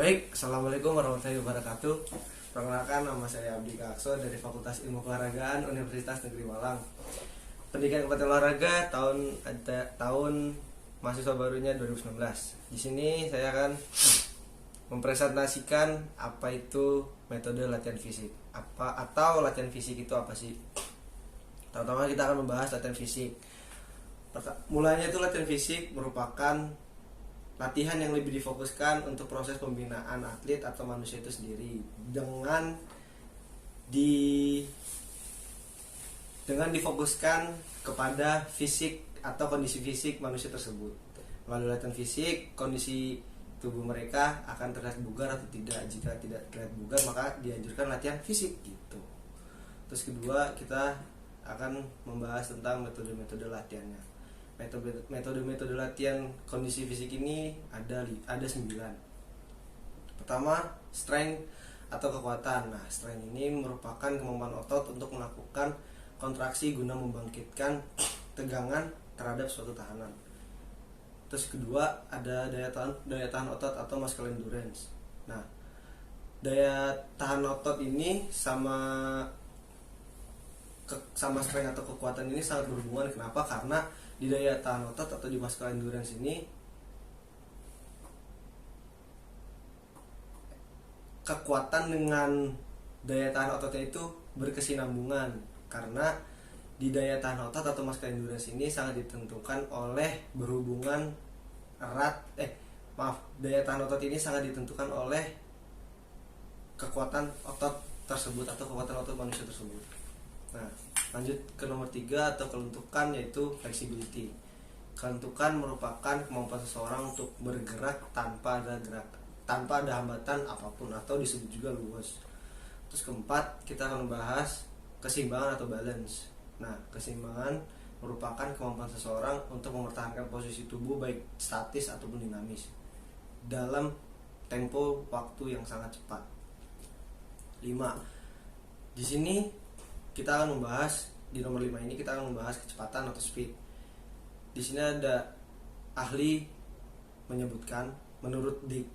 Baik, Assalamualaikum warahmatullahi wabarakatuh. Perkenalkan, nama saya Abdi Kakso dari Fakultas Ilmu Keolahragaan Universitas Negeri Malang. Pendidikan Kabupaten Olahraga tahun mahasiswa barunya 2019. Di sini saya akan mempresentasikan apa itu metode latihan fisik. Latihan fisik itu apa sih? Pertama kita akan membahas latihan fisik. Mulanya itu latihan fisik merupakan latihan yang lebih difokuskan untuk proses pembinaan atlet atau manusia itu sendiri dengan difokuskan kepada fisik atau kondisi fisik manusia tersebut. Melalui latihan fisik, kondisi tubuh mereka akan terlihat bugar atau tidak. Jika tidak terlihat bugar, maka dianjurkan latihan fisik gitu. Terus kedua, kita akan membahas tentang metode-metode latihannya. Metode latihan kondisi fisik ini ada 9. Pertama, strength atau kekuatan. Nah, strength ini merupakan kemampuan otot untuk melakukan kontraksi guna membangkitkan tegangan terhadap suatu tahanan. Terus kedua, ada daya tahan otot atau muscle endurance. Nah, daya tahan otot ini sama strength atau kekuatan ini sangat berhubungan. Kenapa? Karena di daya tahan otot atau di muscle endurance ini kekuatan dengan daya tahan ototnya itu berkesinambungan, karena di daya tahan otot atau muscle endurance ini sangat ditentukan oleh daya tahan otot ini sangat ditentukan oleh kekuatan otot tersebut atau kekuatan otot manusia tersebut. Nah, lanjut ke nomor 3 atau kelentukan, yaitu flexibility. Kelentukan merupakan kemampuan seseorang untuk bergerak tanpa ada hambatan apapun atau disebut juga luas. Terus keempat, kita akan membahas keseimbangan atau balance. Nah, keseimbangan merupakan kemampuan seseorang untuk mempertahankan posisi tubuh baik statis ataupun dinamis dalam tempo waktu yang sangat cepat. 5. Di sini kita akan membahas, di nomor 5 ini kita akan membahas kecepatan atau speed. Di sini ada ahli menyebutkan, menurut Dick,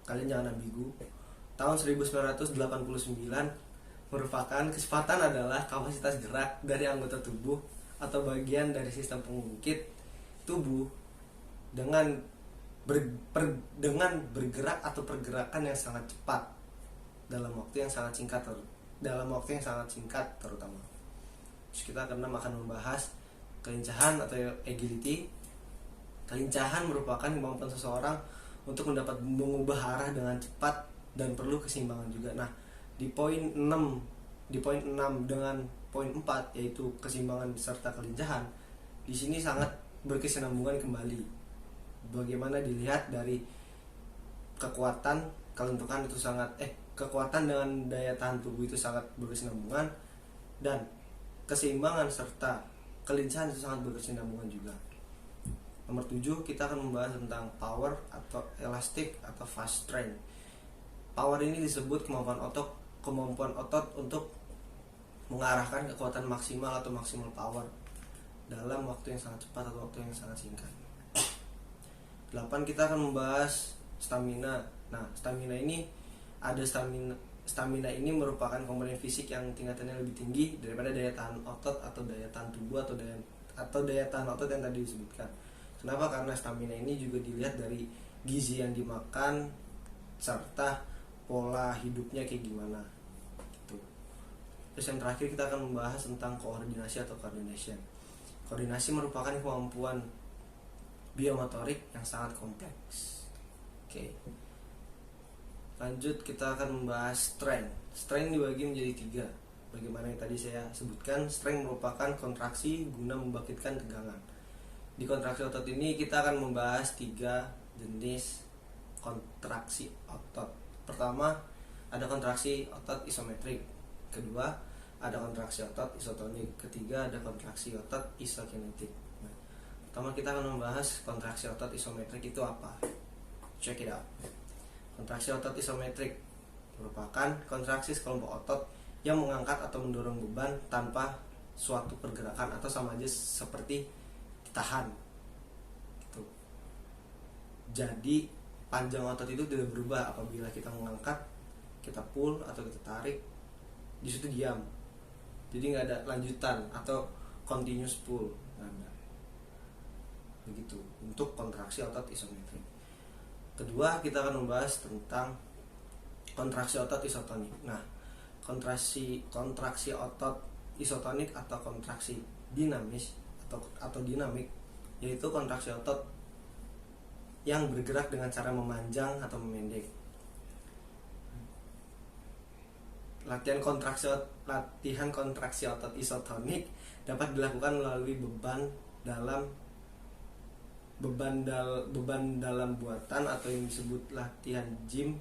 kalian jangan ambigu, tahun 1989 merupakan kecepatan adalah kapasitas gerak dari anggota tubuh atau bagian dari sistem pengungkit tubuh dengan bergerak atau pergerakan yang sangat cepat dalam waktu yang sangat singkat terutama. Terus kita akan membahas kelincahan atau agility. Kelincahan merupakan kemampuan seseorang untuk mengubah arah dengan cepat dan perlu keseimbangan juga. Nah, di poin 6 dengan poin 4, yaitu keseimbangan serta kelincahan, di sini sangat berkesinambungan kembali. Bagaimana dilihat dari kekuatan, kelentukan itu kekuatan dengan daya tahan tubuh itu sangat berkesinambungan, dan keseimbangan serta kelincahan itu sangat berkesinambungan juga. Nomor 7, kita akan membahas tentang power atau elastic atau fast strength. Power ini disebut kemampuan otot untuk mengarahkan kekuatan maksimal atau maksimal power dalam waktu yang sangat cepat atau waktu yang sangat singkat. 8, kita akan membahas stamina. Nah, stamina ini merupakan komponen fisik yang tingkatannya lebih tinggi daripada daya tahan otot atau daya tahan tubuh atau daya tahan otot yang tadi disebutkan. Kenapa? Karena stamina ini juga dilihat dari gizi yang dimakan serta pola hidupnya kayak gimana gitu. Terus yang terakhir, kita akan membahas tentang koordinasi atau coordination. Koordinasi merupakan kemampuan biomotorik yang sangat kompleks. Oke. Lanjut, kita akan membahas strength. Strength dibagi menjadi 3. Bagaimana yang tadi saya sebutkan, strength merupakan kontraksi guna membangkitkan tegangan. Di kontraksi otot ini kita akan membahas 3 jenis kontraksi otot. Pertama, ada kontraksi otot isometrik. Kedua, ada kontraksi otot isotonik. Ketiga, ada kontraksi otot isokinetik. Nah, pertama kita akan membahas kontraksi otot isometrik itu apa. Check it out. Kontraksi otot isometrik merupakan kontraksi sekelompok otot yang mengangkat atau mendorong beban tanpa suatu pergerakan atau sama aja seperti ditahan gitu. Jadi panjang otot itu tidak berubah apabila kita mengangkat, kita pull atau kita tarik, di situ diam. Jadi nggak ada lanjutan atau continuous pull, nggak ada. Begitu untuk kontraksi otot isometrik. Kedua, kita akan membahas tentang kontraksi otot isotonik. Nah, kontraksi otot isotonik atau kontraksi dinamis atau dinamik, yaitu kontraksi otot yang bergerak dengan cara memanjang atau memendek. Latihan kontraksi otot isotonik dapat dilakukan melalui beban dalam buatan atau yang disebut latihan gym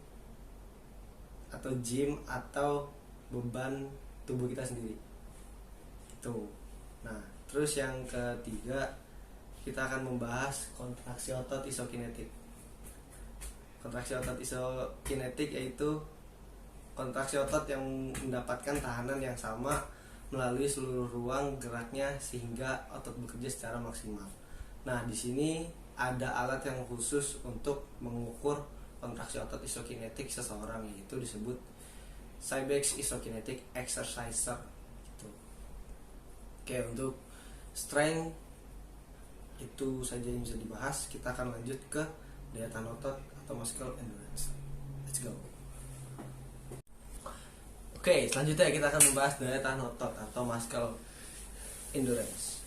atau beban tubuh kita sendiri. Itu. Nah, terus yang ketiga, kita akan membahas kontraksi otot isokinetik. Kontraksi otot isokinetik yaitu kontraksi otot yang mendapatkan tahanan yang sama melalui seluruh ruang geraknya sehingga otot bekerja secara maksimal. Nah, di sini ada alat yang khusus untuk mengukur kontraksi otot isokinetik seseorang, yaitu disebut Cybex Isokinetic Exerciser. Gitu. Oke, untuk strength itu saja yang bisa dibahas. Kita akan lanjut ke daya tahan otot atau muscle endurance. Let's go. Oke, selanjutnya kita akan membahas daya tahan otot atau muscle endurance.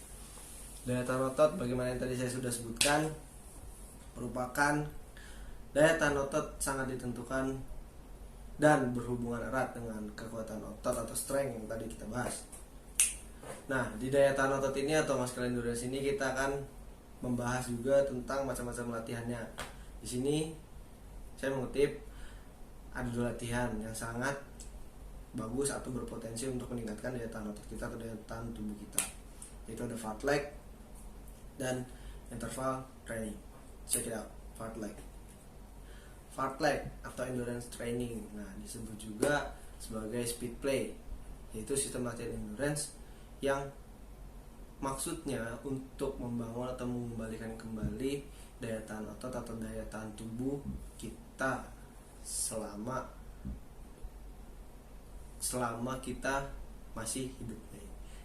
Daya tahan otot, bagaimana yang tadi saya sudah sebutkan, merupakan daya tahan otot sangat ditentukan dan berhubungan erat dengan kekuatan otot atau strength yang tadi kita bahas. Nah, di daya tahan otot ini atau muscle endurance ini kita akan membahas juga tentang macam-macam latihannya. Di sini saya mengutip ada 2 latihan yang sangat bagus atau berpotensi untuk meningkatkan daya tahan otot kita atau daya tahan tubuh kita, yaitu ada fartlek dan interval training. Check it out, fartlek atau endurance training. Nah, disebut juga sebagai speed play, yaitu sistem latihan endurance yang maksudnya untuk membangun atau mengembalikan kembali daya tahan otot atau daya tahan tubuh kita selama kita masih hidup.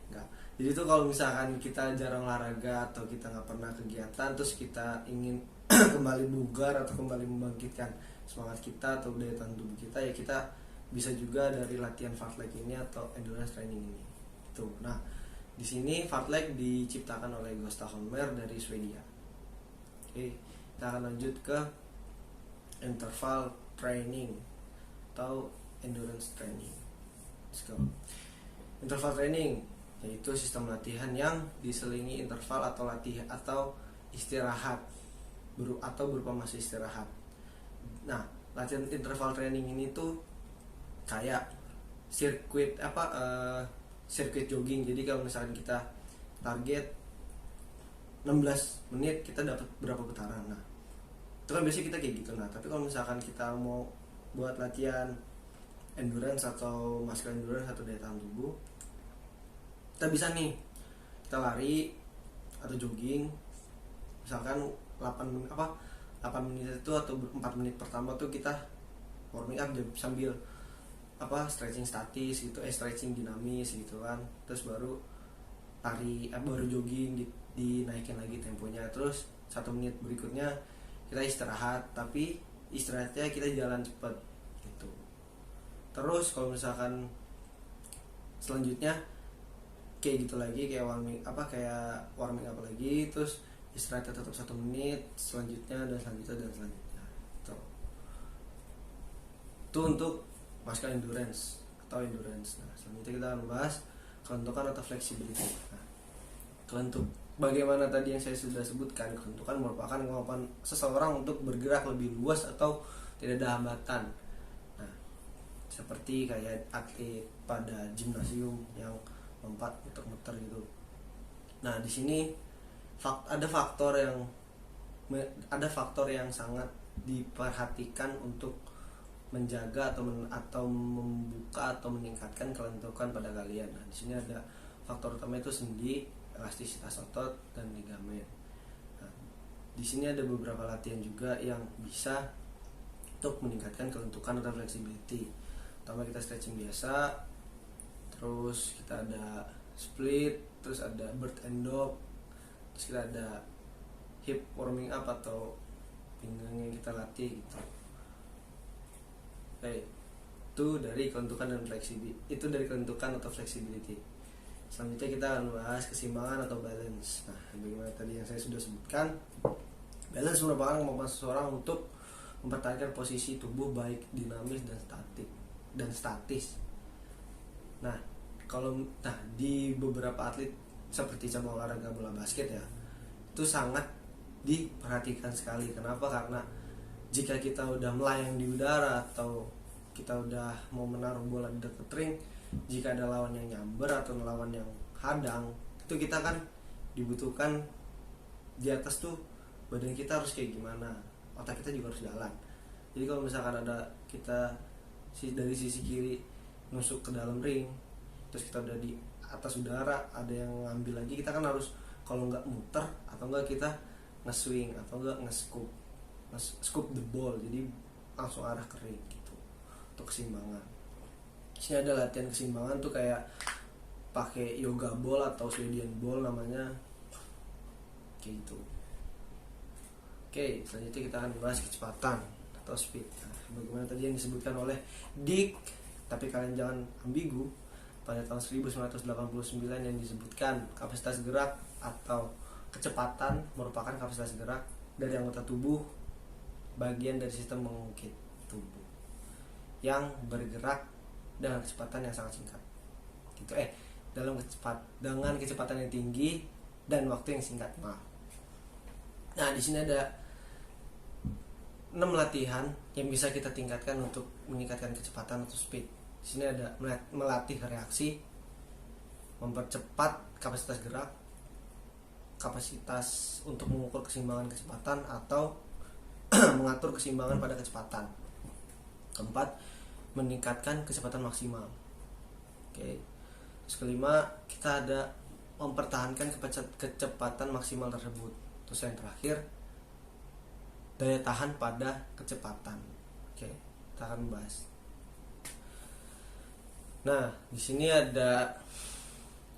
Enggak. Jadi itu kalau misalkan kita jarang olahraga atau kita nggak pernah kegiatan, terus kita ingin kembali bugar atau kembali membangkitkan semangat kita atau daya tahan tubuh kita, ya kita bisa juga dari latihan fartlek ini atau endurance training ini. Itu. Nah, di sini fartlek diciptakan oleh Gustav Holmer dari Swedia. Oke, kita akan lanjut ke interval training atau endurance training. Let's go. Interval training yaitu sistem latihan yang diselingi interval atau istirahat atau berupa masa istirahat. Nah, latihan interval training ini tuh kayak sirkuit jogging. Jadi kalau misalkan kita target 16 menit kita dapat berapa putaran. Nah, itu kan biasanya kita kayak gitu. Nah, tapi kalau misalkan kita mau buat latihan endurance atau muscle endurance atau daya tahan tubuh, kita bisa nih, kita lari atau jogging misalkan 8 menit itu atau 4 menit pertama tuh kita warming up sambil stretching statis gitu, stretching dinamis gitu kan. Terus baru jogging dinaikin lagi temponya. Terus 1 menit berikutnya kita istirahat, tapi istirahatnya kita jalan cepat gitu. Terus kalau misalkan selanjutnya kayak gitu lagi, kayak warming up lagi, terus istirahatnya tetap 1 menit, selanjutnya dan selanjutnya gitu. Itu untuk muscle endurance atau endurance. Nah, selanjutnya kita akan membahas kelentukan atau flexibility. Nah, bagaimana tadi yang saya sudah sebutkan, kelentukan merupakan kemampuan seseorang untuk bergerak lebih luas atau tidak ada hambatan. Nah, seperti kayak atlet pada gimnasium yang lompat muter-muter gitu. Nah, di sini ada faktor yang sangat diperhatikan untuk menjaga atau membuka atau meningkatkan kelentukan pada kalian. Nah, di sini ada faktor utama itu sendi, elastisitas otot, dan ligamen. Nah, di sini ada beberapa latihan juga yang bisa untuk meningkatkan kelentukan atau flexibility. Pertama kita stretching biasa, terus kita ada split, terus ada bird and dog, terus kita ada hip warming up atau pinggang yang kita latih gitu. Itu dari kelentukan dan flexibility. Itu dari kelentukan atau flexibility. Selanjutnya kita akan bahas keseimbangan atau balance. Nah, bagaimana tadi yang saya sudah sebutkan, balance merupakan kemampuan seseorang untuk mempertahankan posisi tubuh baik dinamis dan statis. Nah, di beberapa atlet seperti cabang olahraga bola basket ya, itu sangat diperhatikan sekali. Kenapa? Karena jika kita udah melayang di udara atau kita udah mau menaruh bola di dekat ring, jika ada lawan yang nyamber atau lawan yang hadang, itu kita kan dibutuhkan di atas tuh badan kita harus kayak gimana, otak kita juga harus jalan. Jadi kalau misalkan ada kita dari sisi kiri nusuk ke dalam ring, terus kita udah di atas udara, ada yang ngambil lagi, kita kan harus kalau nggak muter atau nggak kita nge-swing atau nggak nge-scoop the ball, jadi langsung arah ke ring gitu untuk keseimbangan. Di sini ada latihan keseimbangan tuh kayak pakai yoga ball atau Swedian ball namanya, kayak gitu. Oke, selanjutnya kita akan bahas kecepatan atau speed. Nah, bagaimana tadi yang disebutkan oleh Dick, tapi kalian jangan ambigu. Pada tahun 1989 yang disebutkan kapasitas gerak atau kecepatan merupakan kapasitas gerak dari anggota tubuh, bagian dari sistem mengungkit tubuh yang bergerak dengan kecepatan yang sangat singkat. Gitu dengan kecepatan yang tinggi dan waktu yang singkat. Nah, di sini ada 6 latihan yang bisa kita tingkatkan untuk meningkatkan kecepatan atau speed. Di sini ada melatih reaksi, mempercepat kapasitas gerak, kapasitas untuk mengukur keseimbangan kecepatan atau mengatur keseimbangan pada kecepatan. Keempat, meningkatkan kecepatan maksimal. Oke. Terus kelima, kita ada mempertahankan kecepatan maksimal tersebut. Terus yang terakhir, daya tahan pada kecepatan. Oke, kita akan bahas. Nah, di sini ada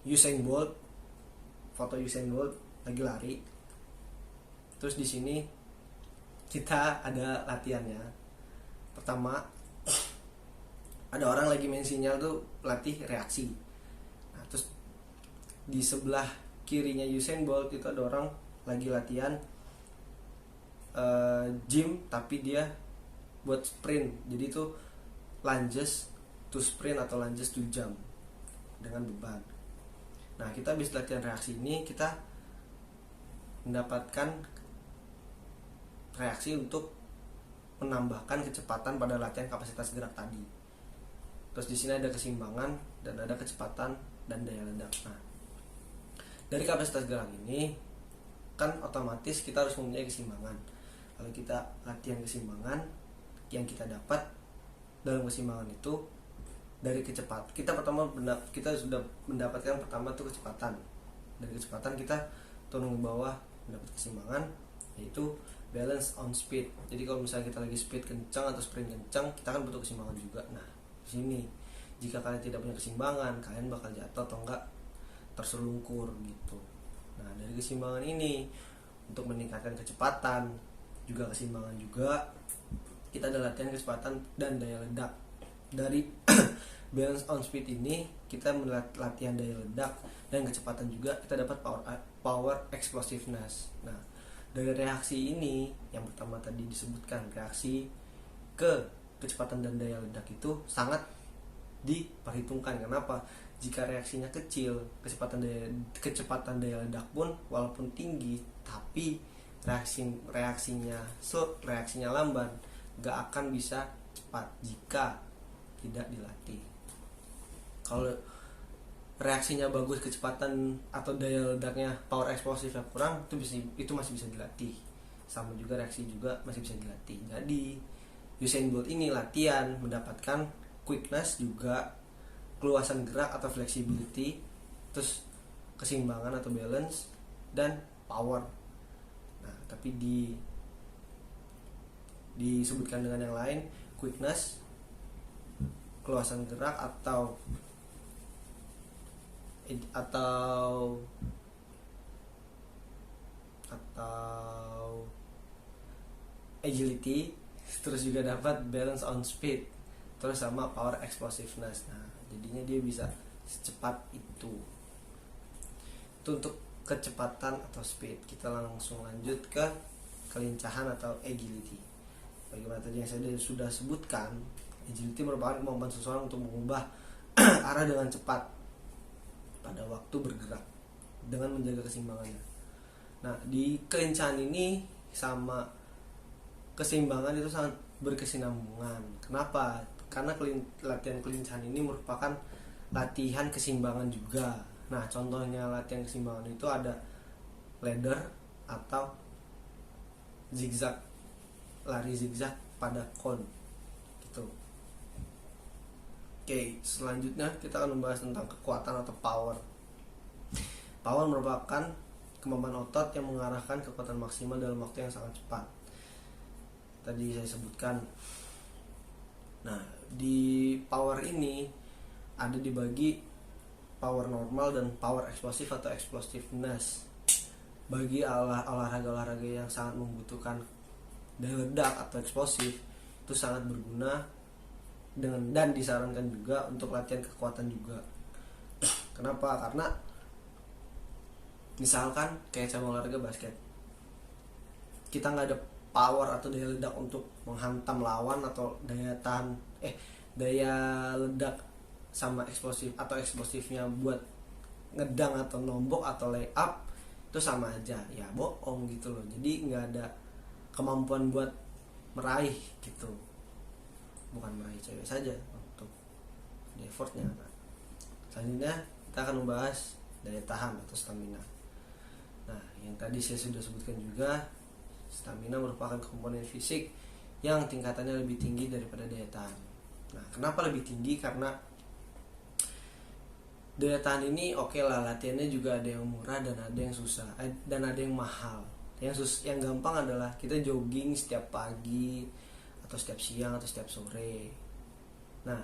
Usain Bolt, foto Usain Bolt lagi lari. Terus di sini kita ada latihannya. Pertama, ada orang lagi main sinyal tuh latih reaksi. Nah, terus di sebelah kirinya Usain Bolt itu ada orang lagi latihan gym, tapi dia buat sprint. Jadi itu lunges to sprint atau lunges to jump dengan beban. Nah, kita habis latihan reaksi ini, kita mendapatkan reaksi untuk menambahkan kecepatan pada latihan kapasitas gerak tadi. Terus di sini ada keseimbangan dan ada kecepatan dan daya ledak. Nah, dari kapasitas gerak ini kan otomatis kita harus mempunyai keseimbangan. Kalau kita latihan keseimbangan, yang kita dapat dalam keseimbangan itu dari kecepatan. Kita sudah mendapatkan pertama tuh kecepatan. Dari kecepatan kita turun ke bawah mendapat keseimbangan, yaitu balance on speed. Jadi kalau misalnya kita lagi speed kencang atau sprint kencang, kita kan butuh keseimbangan juga. Nah, di sini jika kalian tidak punya keseimbangan, kalian bakal jatuh atau enggak terselungkur gitu. Nah, dari keseimbangan ini untuk meningkatkan kecepatan, juga keseimbangan juga, kita ada latihan kecepatan dan daya ledak. Dari balance on speed ini kita latihan daya ledak dan kecepatan juga, kita dapat power explosiveness. Nah, dari reaksi ini yang pertama tadi disebutkan, reaksi ke kecepatan dan daya ledak itu sangat diperhitungkan. Kenapa? Jika reaksinya kecil, kecepatan daya ledak pun walaupun tinggi, tapi reaksinya lamban, gak akan bisa cepat jika tidak dilatih. Kalau reaksinya bagus, kecepatan atau daya ledaknya, power eksplosifnya kurang, itu masih bisa dilatih. Sama juga reaksi juga masih bisa dilatih. Jadi Usain Bolt ini latihan mendapatkan quickness, juga keluasan gerak atau flexibility, terus keseimbangan atau balance, dan power. Nah, tapi disebutkan dengan yang lain, quickness, keluasan gerak atau agility, terus juga dapat balance on speed, terus sama power explosiveness. Nah, jadinya dia bisa secepat itu untuk kecepatan atau speed. Kita langsung lanjut ke kelincahan atau agility. Bagaimana tadi yang saya sudah sebutkan, agility merupakan kemampuan seseorang untuk mengubah arah dengan cepat pada waktu bergerak dengan menjaga keseimbangannya. Nah, di kelincahan ini sama keseimbangan itu sangat berkesinambungan. Kenapa? Karena latihan kelincahan ini merupakan latihan keseimbangan juga. Nah, contohnya latihan keseimbangan itu ada ladder atau zigzag, lari zigzag pada cone gitu. Oke, selanjutnya kita akan membahas tentang kekuatan atau power. Power merupakan kemampuan otot yang mengarahkan kekuatan maksimal dalam waktu yang sangat cepat. Tadi saya sebutkan. Nah, di power ini ada dibagi power normal dan power eksplosif atau explosiveness. Bagi olahraga-olahraga yang sangat membutuhkan daya ledak atau eksplosif, itu sangat berguna dan disarankan juga untuk latihan kekuatan juga. Kenapa? Karena misalkan kayak cabang olahraga basket, kita nggak ada power atau daya ledak untuk menghantam lawan, atau daya ledak sama eksplosif atau eksplosifnya buat ngedang atau nombok atau lay up, itu sama aja ya bohong gitu loh. Jadi nggak ada kemampuan buat meraih gitu, bukan meraih cewek saja, untuk effortnya. Nah, selanjutnya kita akan membahas daya tahan atau stamina. Nah, yang tadi saya sudah sebutkan juga, stamina merupakan komponen fisik yang tingkatannya lebih tinggi daripada daya tahan. Nah, kenapa lebih tinggi? Karena daya tahan ini oke lah, latihannya juga ada yang murah dan ada yang susah, dan ada yang mahal. Yang gampang adalah kita jogging setiap pagi atau setiap siang atau setiap sore. Nah,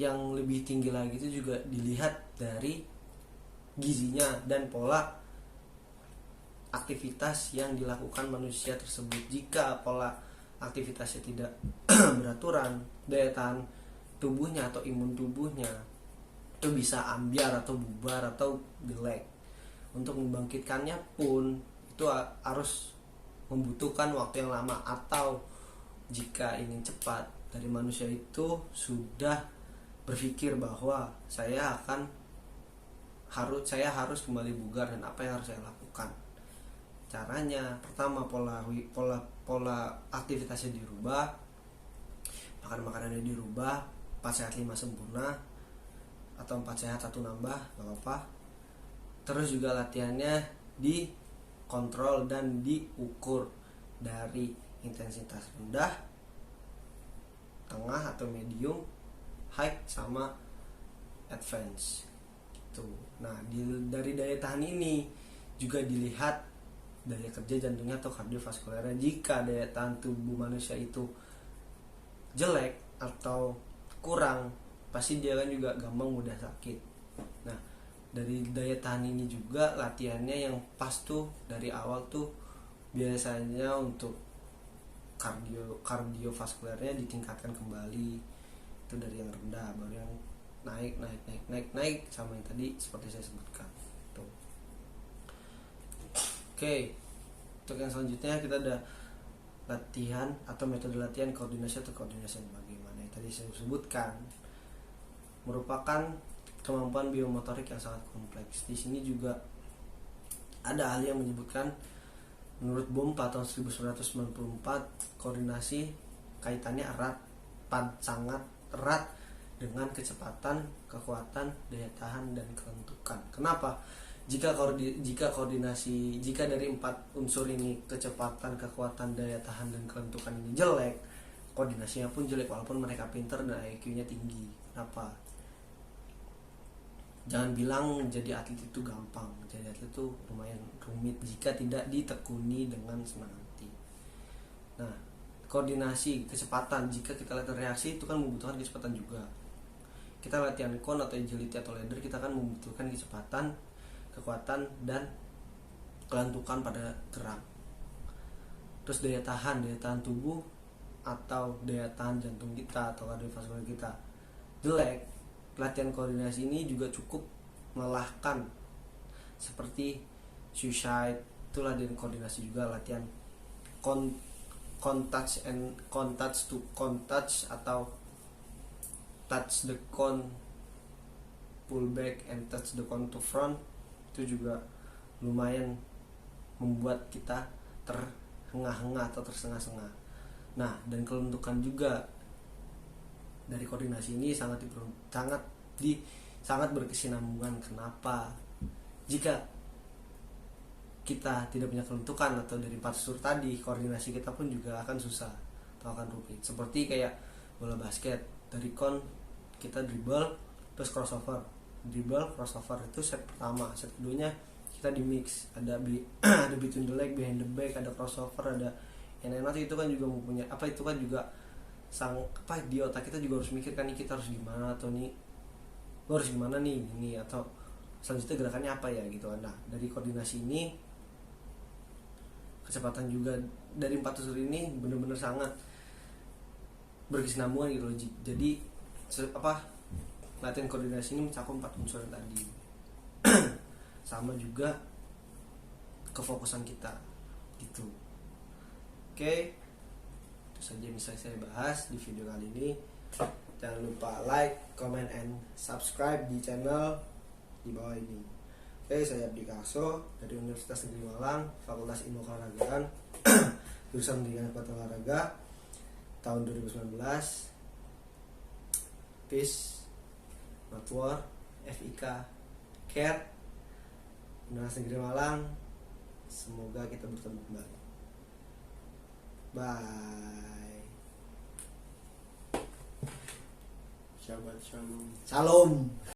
yang lebih tinggi lagi itu juga dilihat dari gizinya dan pola aktivitas yang dilakukan manusia tersebut. Jika pola aktivitasnya tidak beraturan, daya tahan tubuhnya atau imun tubuhnya itu bisa ambiar atau bubar atau jelek. Untuk membangkitkannya pun itu harus membutuhkan waktu yang lama, atau jika ingin cepat dari manusia itu sudah berpikir bahwa saya harus kembali bugar, dan apa yang harus saya lakukan. Caranya pertama, pola aktivitasnya dirubah, makan makanannya dirubah, 4 sehat 5 sempurna atau 4 sehat 1 nambah, gak apa-apa. Terus juga latihannya dikontrol dan diukur dari intensitas rendah, tengah atau medium, high sama advance gitu. Nah, dari daya tahan ini juga dilihat daya kerja jantungnya atau kardiovaskulernya. Jika daya tahan tubuh manusia itu jelek atau kurang, pasti dia kan juga gampang mudah sakit. Nah, dari daya tahan ini juga latihannya yang pas tuh dari awal tuh biasanya untuk kardiovaskulernya ditingkatkan kembali. Itu dari yang rendah baru yang naik sama yang tadi seperti saya sebutkan tuh. Oke, untuk yang selanjutnya kita ada latihan atau metode latihan koordinasi atau coordination. Bagaimana yang tadi saya sebutkan, merupakan kemampuan biomotorik yang sangat kompleks. Di sini juga ada ahli yang menyebutkan, menurut Bompa tahun 1994, koordinasi kaitannya sangat erat dengan kecepatan, kekuatan, daya tahan, dan kelentukan. Kenapa? Jika dari 4 unsur ini, kecepatan, kekuatan, daya tahan, dan kelentukan ini jelek, koordinasinya pun jelek walaupun mereka pintar dan IQ-nya tinggi. Kenapa? Jangan bilang jadi atlet itu gampang. Jadi atlet itu lumayan rumit jika tidak ditekuni dengan senang hati. Nah, koordinasi, kecepatan. Jika kita latihan reaksi itu kan membutuhkan kecepatan juga. Kita latihan con atau agility atau ladder, kita kan membutuhkan kecepatan, kekuatan, dan kelentukan pada gerak. Terus daya tahan tubuh atau daya tahan jantung kita atau kardiovaskular kita jelek, latihan koordinasi ini juga cukup melelahkan. Seperti suicide itu latihan koordinasi juga, latihan touch atau touch the con, pull back and touch the con to front, itu juga lumayan membuat kita terhengah-hengah atau tersengah-sengah. Nah, dan kelentukan juga dari koordinasi ini sangat berkesinambungan. Kenapa? Jika kita tidak punya kelentukan atau dari 4 unsur tadi, koordinasi kita pun juga akan susah atau akan rumit. Seperti kayak bola basket, dari con kita dribble terus crossover itu set pertama, set keduanya kita di mix, ada ada between the leg, behind the back, ada crossover, ada nanti itu kan juga mempunyai itu kan juga di otak kita juga harus mikirkan nih kita harus gimana, atau nih lo harus gimana nih ini, atau selanjutnya gerakannya apa ya gitu. Nah, dari koordinasi ini, kecepatan juga dari 4 unsur ini benar-benar sangat berkesinambungan gitu loh. Jadi latihan koordinasi ini mencakup 4 unsur tadi. Sama juga kefokusan kita gitu. Oke, itu saja yang bisa saya bahas di video kali ini. Jangan lupa like, comment, and subscribe di channel di bawah ini. Oke, saya Abdi Karso dari Universitas Negeri Malang, Fakultas Ilmu Keolahragaan, jurusan Pendidikan Kepala Olahraga, tahun 2019. Peace, not war, FIK, care, Universitas Negeri Malang. Semoga kita bertemu kembali. Bye. Shabbat shalom. Shalom.